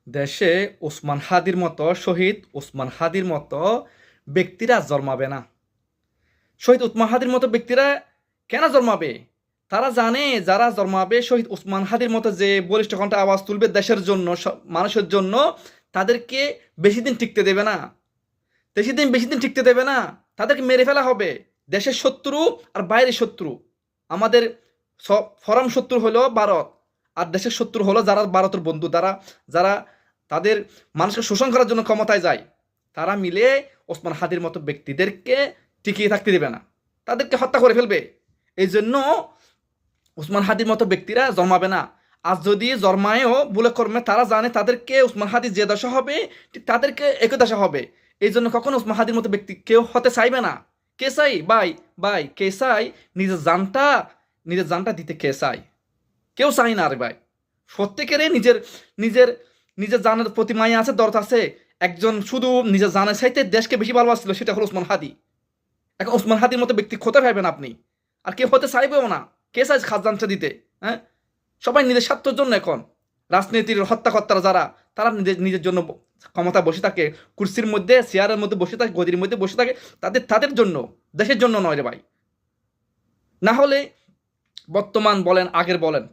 দেশে ওসমান হাদির মতো শহীদ ওসমান হাদির মতো ব্যক্তিরা জন্মাবে না। শহীদ ওসমান হাদির মতো ব্যক্তিরা কেন জন্মাবে? তারা জানে যারা জন্মাবে শহীদ ওসমান হাদির মতো যে বলিষ্ঠ কণ্ঠে আওয়াজ তুলবে দেশের জন্য, মানুষের জন্য, তাদেরকে বেশি দিন টিকতে দেবে না। বেশি দিন টিকতে দেবে না। তাদেরকে মেরে ফেলা হবে। দেশের শত্রু আর বাইরের শত্রু। আমাদের ফরম শত্রু হলো ভারত, আর দেশের শত্রু হলো যারা ভারতের বন্ধু, যারা তাদের মানুষকে শোষণ করার জন্য ক্ষমতায় যায়, তারা মিলে ওসমান হাদির মতো ব্যক্তিদেরকে টিকিয়ে থাকতে দেবে না, তাদেরকে হত্যা করে ফেলবে। এই জন্য ওসমান হাদির মতো ব্যক্তিরা জন্মাবে না। আর যদি জন্মায়ও বলে কর্মে, তারা জানে তাদেরকে ওসমান হাদি যে দশা হবে ঠিক তাদেরকে একই দশা হবে। এই জন্য কখনো ওসমান হাদির মতো ব্যক্তি কেউ হতে চাইবে না। কে চাই ভাই? কে চাই নিজের জানটা দিতে? কে চাই? কেউ চাই না রে ভাই। প্রত্যেকেরই নিজের নিজের নিজের জানের প্রতি মায়া আছে, দরদ আছে। একজন শুধু নিজের জানের চাইতে দেশকে বেশি ভালোবাসছিল, সেটা হলো ওসমান হাদি। এখন ওসমান হাদির মতো ব্যক্তি হতে পারবেন আপনি, আর কেউ হতে চাইবেও না। কে চাই খাজানটা দিতে? হ্যাঁ, সবাই নিজের স্বার্থের জন্য। এখন রাজনীতির হত্যাকর্তারা যারা, তারা নিজের জন্য ক্ষমতা বসে থাকে, কুর্সির মধ্যে, চেয়ারের মধ্যে বসে থাকে, গদির মধ্যে বসে থাকে, তাদের জন্য, দেশের জন্য নয় রে ভাই। না হলে বর্তমান বলেন আগের বলেন,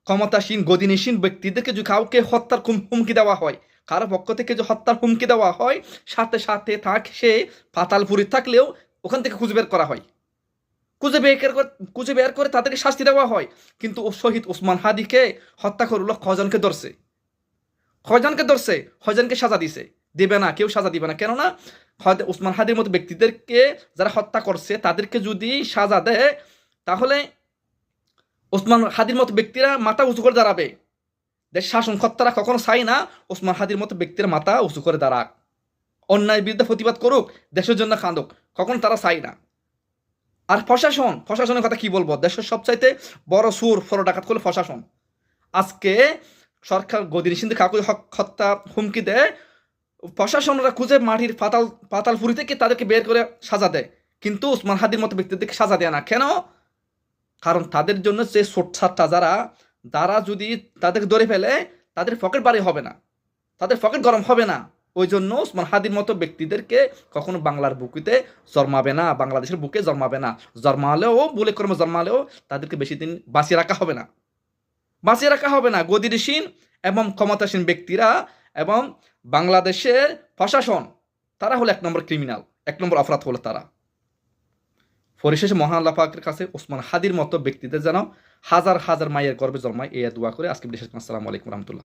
ক্ষমতাসীন গদিনীসীন ব্যক্তিদেরকে যদি কাউকে হত্যার হুমকি দেওয়া হয়, কারো পক্ষ থেকে যে হত্যার হুমকি দেওয়া হয়, সাথে সাথে সে পাতালপুরি থাকলেও ওখান থেকে খুঁজে বের করা হয়, খুঁজে বের করে তাদেরকে শাস্তি দেওয়া হয়। কিন্তু শহীদ ওসমান হাদিকে হত্যা করলো, খজনকে ধরছে, খজনকে সাজা দিবে না, কেউ সাজা দিবে না। কেননা ওসমান হাদির মতো ব্যক্তিদেরকে যারা হত্যা করছে তাদেরকে যদি সাজা দেয়, তাহলে ওসমান হাদির মতো ব্যক্তিরা মাথা উঁচু করে দাঁড়াবে। দেশ শাসনকর্তারা কখনো চাই না ওসমান হাদির মতো ব্যক্তিরা মাথা উঁচু করে দাঁড়াক, অন্যায়ের বিরুদ্ধে প্রতিবাদ করুক, দেশের জন্য কাঁদুক, কখনো তারা চাই না। আর প্রশাসনের কথা কি বলবো? দেশের সবচাইতে বড় সুর ফরো ডাকাত করলে প্রশাসন। আজকে সরকার গদিনিসীনদের কাউকে হত্যা হুমকি দেয়, প্রশাসনরা খুঁজে মাটির পাতালপুরি থেকে তাদেরকে বের করে সাজা দেয়, কিন্তু ওসমান হাদির মতো ব্যক্তিদেরকে সাজা দেয় না। কেন? কারণ তাদের জন্য যে ছোটছাটটা যারা যদি তাদেরকে ধরে ফেলে, তাদের পকেট বাড়ি হবে না, তাদের পকেট গরম হবে না। ওই জন্য ওসমান হাদির মতো ব্যক্তিদেরকে কখনো বাংলার বুকেতে জন্মাবে না, বাংলাদেশের বুকে জন্মাবে না। জন্মালেও তাদেরকে বেশি দিন বাঁচিয়ে রাখা হবে না। গদিনীসীন এবং ক্ষমতাসীন ব্যক্তিরা এবং বাংলাদেশের প্রশাসন, তারা হলো 1 নম্বর ক্রিমিনাল, 1 নম্বর অপরাধ হলো তারা। পরিশেষে মহান আল্লাহ পাকের কাছে ওসমান হাদির মতো ব্যক্তিদের যেন হাজার হাজার মায়ের গর্ভে জন্মায়, এই দোয়া করে আজকে বিশেষ। আসসালামু আলাইকুম রহমতুল্লাহ।